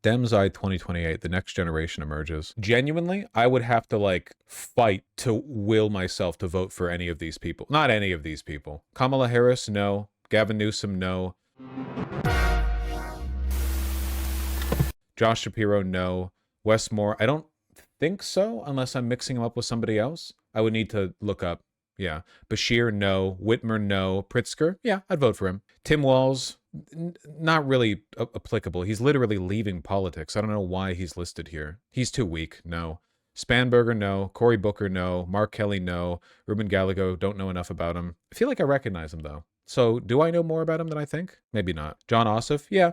Demside 2028, the next generation emerges. Genuinely, I would have to like fight to will myself to vote for any of these people. Not any of these people. Kamala Harris, no. Gavin Newsom, no. Josh Shapiro, no. Wes Moore, I don't think so, unless I'm mixing him up with somebody else. I would need to look up. Yeah. Bashir, no. Whitmer, no. Pritzker, yeah, I'd vote for him. Tim Walz, not really applicable. He's literally leaving politics. I don't know why he's listed here. He's too weak, no. Spanberger, no. Cory Booker, no. Mark Kelly, no. Ruben Gallego, don't know enough about him. I feel like I recognize him, though. So do I know more about him than I think? Maybe not. John Ossoff, yeah.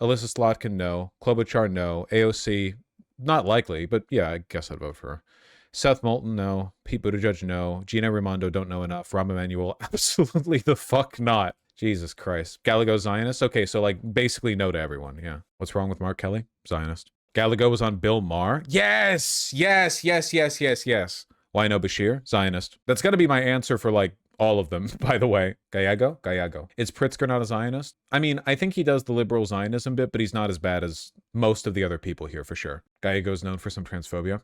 Alyssa Slotkin, no. Klobuchar, no. AOC, not likely, but yeah, I guess I'd vote for her. Seth Moulton, no. Pete Buttigieg, no. Gina Raimondo, don't know enough. Rahm Emanuel, absolutely the fuck not. Jesus Christ. Gallego, Zionist? Okay, so like basically no to everyone, yeah. What's wrong with Mark Kelly? Zionist. Gallego was on Bill Maher? Yes! Yes, yes, yes, yes, yes. Why no Bashir? Zionist. That's gotta be my answer for like all of them, by the way. Gallego? Gallego. Is Pritzker not a Zionist? I mean, I think he does the liberal Zionism bit, but he's not as bad as most of the other people here, for sure. Gallego's known for some transphobia.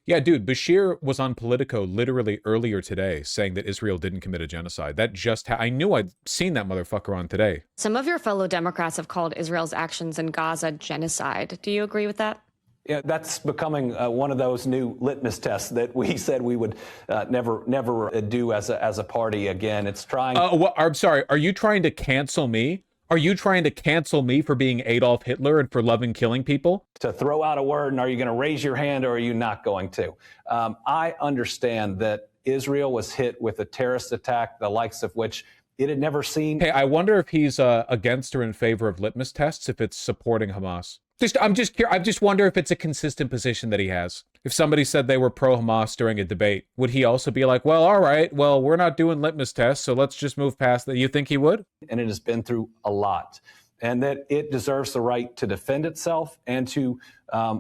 Yeah, dude, Bashir was on Politico literally earlier today saying that Israel didn't commit a genocide. That just I knew I'd seen that motherfucker on Today. Some of your fellow Democrats have called Israel's actions in Gaza genocide. Do you agree with that? Yeah, that's becoming one of those new litmus tests that we said we would never do as a party again. It's trying. I'm sorry. Are you trying to cancel me? Are you trying to cancel me for being Adolf Hitler and for loving killing people? To throw out a word, and are you going to raise your hand or are you not going to? I understand that Israel was hit with a terrorist attack, the likes of which it had never seen. Hey, I wonder if he's against or in favor of litmus tests, if it's supporting Hamas. I just wonder if it's a consistent position that he has. If somebody said they were pro-Hamas during a debate, would he also be like, well, all right, well, we're not doing litmus tests, so let's just move past that? You think he would? And it has been through a lot. And that it deserves the right to defend itself and to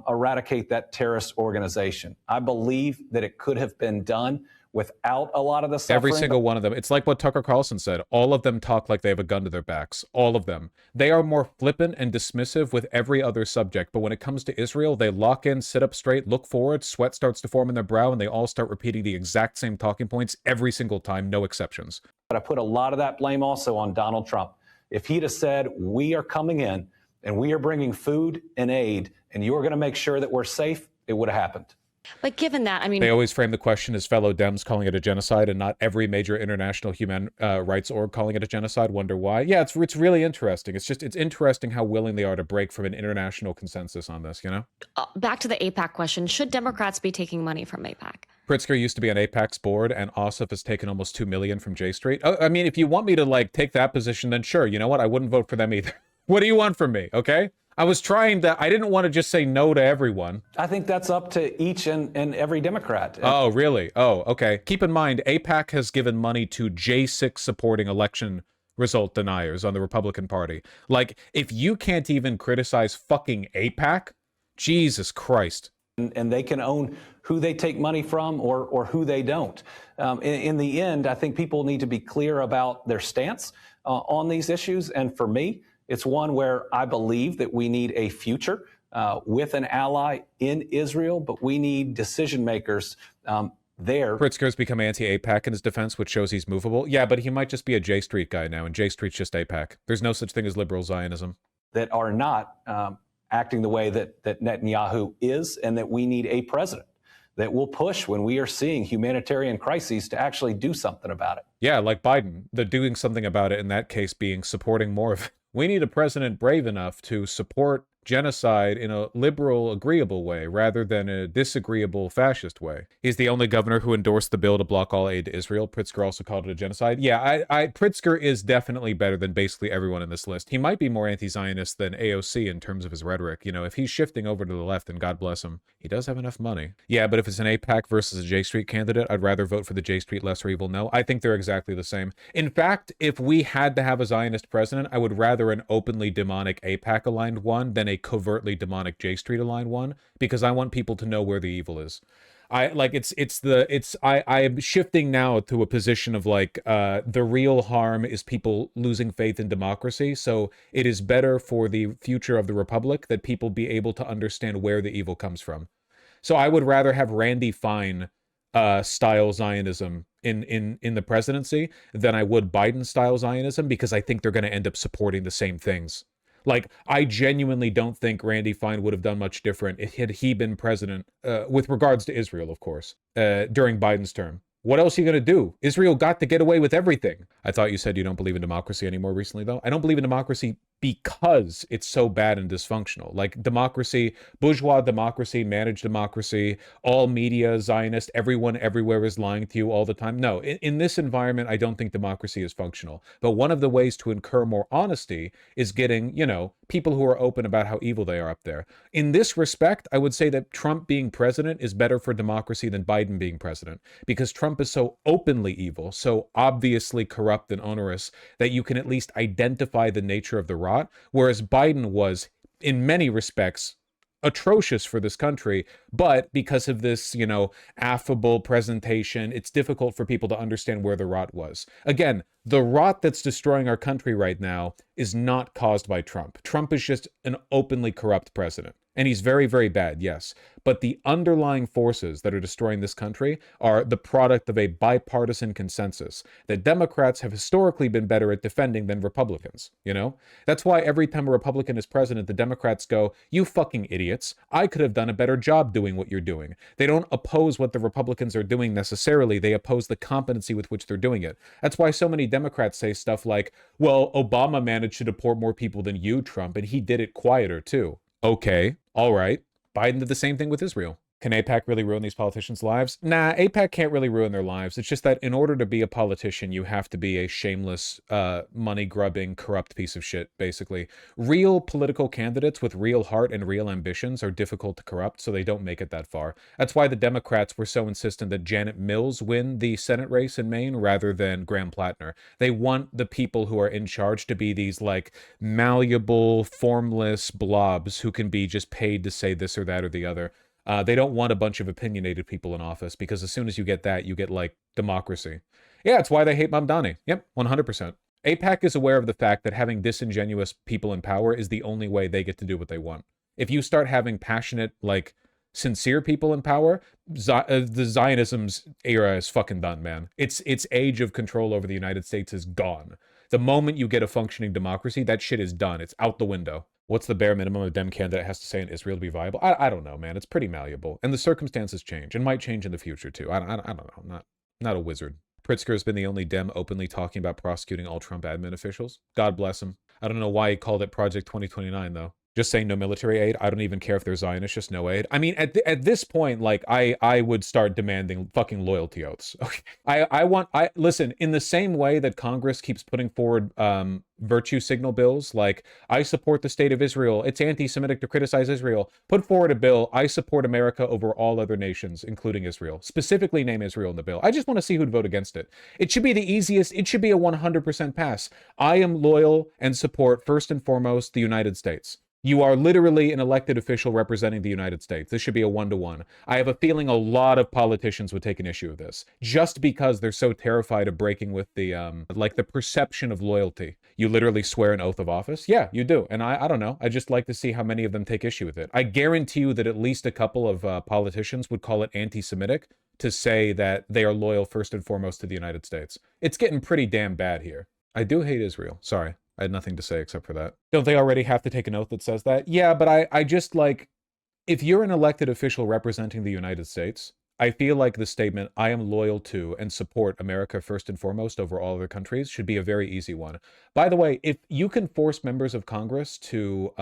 eradicate that terrorist organization. I believe that it could have been done without a lot of the suffering. Every single one of them. It's like what Tucker Carlson said. All of them talk like they have a gun to their backs. All of them. They are more flippant and dismissive with every other subject. But when it comes to Israel, they lock in, sit up straight, look forward, sweat starts to form in their brow, and they all start repeating the exact same talking points every single time, no exceptions. But I put a lot of that blame also on Donald Trump. If he'd have said, we are coming in and we are bringing food and aid and you're going to make sure that we're safe, it would have happened. But given that, I mean, they always frame the question as fellow Dems calling it a genocide and not every major international human rights org calling it a genocide. Wonder why? Yeah, it's really interesting. It's interesting how willing they are to break from an international consensus on this, you know? Back to the AIPAC question. Should Democrats be taking money from AIPAC? Pritzker used to be on AIPAC's board, and Ossoff has taken almost $2 million from J Street. I mean, if you want me to like take that position, then sure. You know what? I wouldn't vote for them either. What do you want from me? Okay. I didn't want to just say no to everyone. I think that's up to each and every Democrat. Oh, really? Oh, okay. Keep in mind, AIPAC has given money to J6 supporting election result deniers on the Republican Party. Like, if you can't even criticize fucking AIPAC, Jesus Christ. And they can own who they take money from or who they don't. In the end, I think people need to be clear about their stance on these issues. And for me, it's one where I believe that we need a future with an ally in Israel, but we need decision makers there. Pritzker's become anti-AIPAC in his defense, which shows he's movable. Yeah, but he might just be a J Street guy now, and J Street's just AIPAC. There's no such thing as liberal Zionism. That are not acting the way that Netanyahu is, and that we need a president that will push when we are seeing humanitarian crises to actually do something about it. Yeah, like Biden. The doing something about it in that case being supporting more of it. We need a president brave enough to support genocide in a liberal, agreeable way rather than a disagreeable fascist way. He's the only governor who endorsed the bill to block all aid to Israel. Pritzker also called it a genocide. Yeah, Pritzker is definitely better than basically everyone in this list. He might be more anti-Zionist than AOC in terms of his rhetoric. You know, if he's shifting over to the left, then God bless him. He does have enough money. Yeah, but if it's an AIPAC versus a J Street candidate, I'd rather vote for the J Street lesser evil no. I think they're exactly the same. In fact, if we had to have a Zionist president, I would rather an openly demonic AIPAC aligned one than a covertly demonic J Street aligned one, because I want people to know where the evil is. I am shifting now to a position of like the real harm is people losing faith in democracy. So it is better for the future of the republic that people be able to understand where the evil comes from. So I would rather have Randy Fine style Zionism in the presidency than I would Biden style Zionism, because I think they're going to end up supporting the same things. Like, I genuinely don't think Randy Fine would have done much different had he been president, with regards to Israel, of course, during Biden's term. What else are you going to do? Israel got to get away with everything. I thought you said you don't believe in democracy anymore recently, though. I don't believe in democracy because it's so bad and dysfunctional. Like democracy, bourgeois democracy, managed democracy, all media, Zionist, everyone everywhere is lying to you all the time. No, in this environment, I don't think democracy is functional. But one of the ways to incur more honesty is getting, people who are open about how evil they are up there. In this respect, I would say that Trump being president is better for democracy than Biden being president, because Trump is so openly evil, so obviously corrupt and onerous that you can at least identify the nature of the rot, whereas Biden was, in many respects, atrocious for this country, but because of this, affable presentation, it's difficult for people to understand where the rot was. Again, the rot that's destroying our country right now is not caused by Trump. Trump is just an openly corrupt president. And he's very, very bad, yes. But the underlying forces that are destroying this country are the product of a bipartisan consensus that Democrats have historically been better at defending than Republicans, That's why every time a Republican is president, the Democrats go, "You fucking idiots. I could have done a better job doing what you're doing." They don't oppose what the Republicans are doing necessarily. They oppose the competency with which they're doing it. That's why so many Democrats say stuff like, "Well, Obama managed to deport more people than you, Trump, and he did it quieter too." Okay, all right. Biden did the same thing with Israel. Can AIPAC really ruin these politicians' lives? Nah, AIPAC can't really ruin their lives. It's just that in order to be a politician, you have to be a shameless, money-grubbing, corrupt piece of shit, basically. Real political candidates with real heart and real ambitions are difficult to corrupt, so they don't make it that far. That's why the Democrats were so insistent that Janet Mills win the Senate race in Maine rather than Graham Plattner. They want the people who are in charge to be these, like, malleable, formless blobs who can be just paid to say this or that or the other. They don't want a bunch of opinionated people in office, because as soon as you get that, you get, like, democracy. Yeah, it's why they hate Mamdani. Yep, 100%. AIPAC is aware of the fact that having disingenuous people in power is the only way they get to do what they want. If you start having passionate, like, sincere people in power, the Zionism's era is fucking done, man. Its age of control over the United States is gone. The moment you get a functioning democracy, that shit is done. It's out the window. What's the bare minimum a Dem candidate has to say in Israel to be viable? I don't know, man. It's pretty malleable. And the circumstances change and might change in the future, too. I don't know. I'm not a wizard. Pritzker has been the only Dem openly talking about prosecuting all Trump admin officials. God bless him. I don't know why he called it Project 2029, though. Just saying no military aid. I don't even care if they're Zionists, just no aid. I mean, at this point, like, I would start demanding fucking loyalty oaths. Okay. Listen, in the same way that Congress keeps putting forward virtue signal bills, like, I support the state of Israel, it's anti-Semitic to criticize Israel, put forward a bill, I support America over all other nations, including Israel. Specifically name Israel in the bill. I just want to see who'd vote against it. It should be the easiest, it should be a 100% pass. I am loyal and support, first and foremost, the United States. You are literally an elected official representing the United States. This should be a 1-to-1. I have a feeling a lot of politicians would take an issue with this, just because they're so terrified of breaking with the, the perception of loyalty. You literally swear an oath of office? Yeah, you do. And I don't know. I just like to see how many of them take issue with it. I guarantee you that at least a couple of politicians would call it anti-Semitic to say that they are loyal first and foremost to the United States. It's getting pretty damn bad here. I do hate Israel. Sorry. I had nothing to say except for that. Don't they already have to take an oath that says that? Yeah, but I just, like, if you're an elected official representing the United States, I feel like the statement, I am loyal to and support America first and foremost over all other countries, should be a very easy one. By the way, if you can force members of Congress to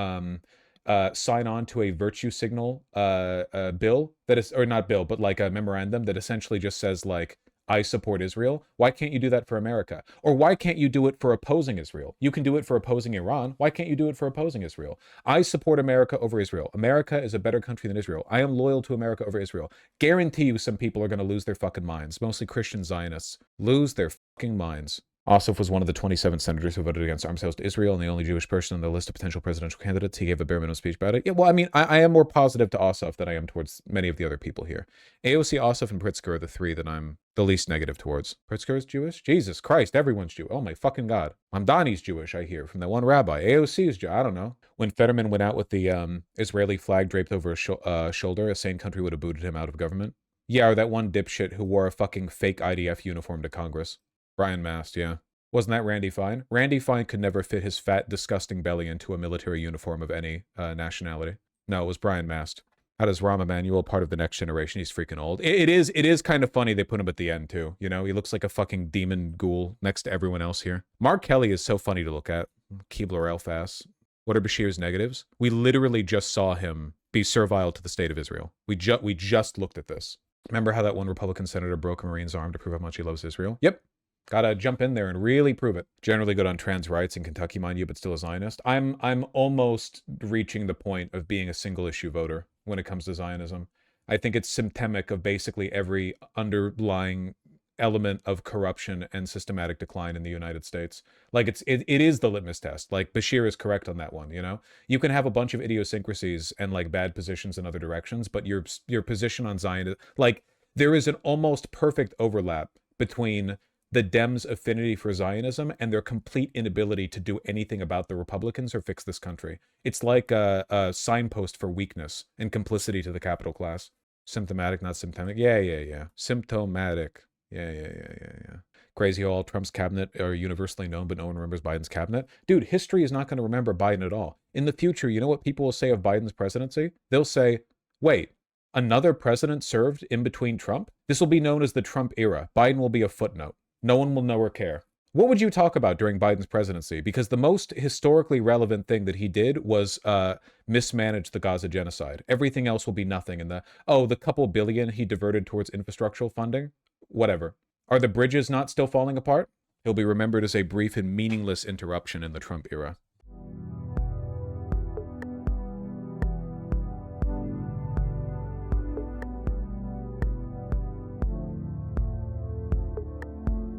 sign on to a virtue signal bill that is, or not bill, but like a memorandum that essentially just says, like, I support Israel, why can't you do that for America? Or why can't you do it for opposing Israel? You can do it for opposing Iran. Why can't you do it for opposing Israel? I support America over Israel. America is a better country than Israel. I am loyal to America over Israel. Guarantee you some people are going to lose their fucking minds. Mostly Christian Zionists. Lose their fucking minds. Ossoff was one of the 27 senators who voted against arms sales to Israel and the only Jewish person on the list of potential presidential candidates. He gave a bare minimum speech about it. Yeah, well, I mean, I am more positive to Ossoff than I am towards many of the other people here. AOC, Ossoff, and Pritzker are the three that I'm the least negative towards. Pritzker is Jewish? Jesus Christ, everyone's Jewish. Oh my fucking God. Mamdani's Jewish, I hear, from that one rabbi. AOC is Jewish. I don't know. When Fetterman went out with the Israeli flag draped over his shoulder, a sane country would have booted him out of government. Yeah, or that one dipshit who wore a fucking fake IDF uniform to Congress. Brian Mast, yeah. Wasn't that Randy Fine? Randy Fine could never fit his fat, disgusting belly into a military uniform of any nationality. No, it was Brian Mast. How does Rahm Emanuel, part of the next generation? He's freaking old. It is kind of funny they put him at the end, too. You know, he looks like a fucking demon ghoul next to everyone else here. Mark Kelly is so funny to look at. Keebler Elfas. What are Bashir's negatives? We literally just saw him be servile to the state of Israel. We just looked at this. Remember how that one Republican senator broke a Marine's arm to prove how much he loves Israel? Yep. Gotta jump in there and really prove it. Generally good on trans rights in Kentucky, mind you, but still a Zionist. I'm almost reaching the point of being a single issue voter when it comes to Zionism. I think it's symptomatic of basically every underlying element of corruption and systematic decline in the United States. Like it is the litmus test. Like Bashir is correct on that one, you know? You can have a bunch of idiosyncrasies and like bad positions in other directions, but your position on Zionism, like there is an almost perfect overlap between the Dems' affinity for Zionism and their complete inability to do anything about the Republicans or fix this country. It's like a signpost for weakness and complicity to the capital class. Symptomatic, not symptomatic. Yeah. Symptomatic. Yeah. Crazy how all Trump's cabinet are universally known, but no one remembers Biden's cabinet. Dude, history is not going to remember Biden at all. In the future, you know what people will say of Biden's presidency? They'll say, wait, another president served in between Trump? This will be known as the Trump era. Biden will be a footnote. No one will know or care. What would you talk about during Biden's presidency? Because the most historically relevant thing that he did was mismanage the Gaza genocide. Everything else will be nothing. And the couple billion he diverted towards infrastructural funding, whatever. Are the bridges not still falling apart? He'll be remembered as a brief and meaningless interruption in the Trump era.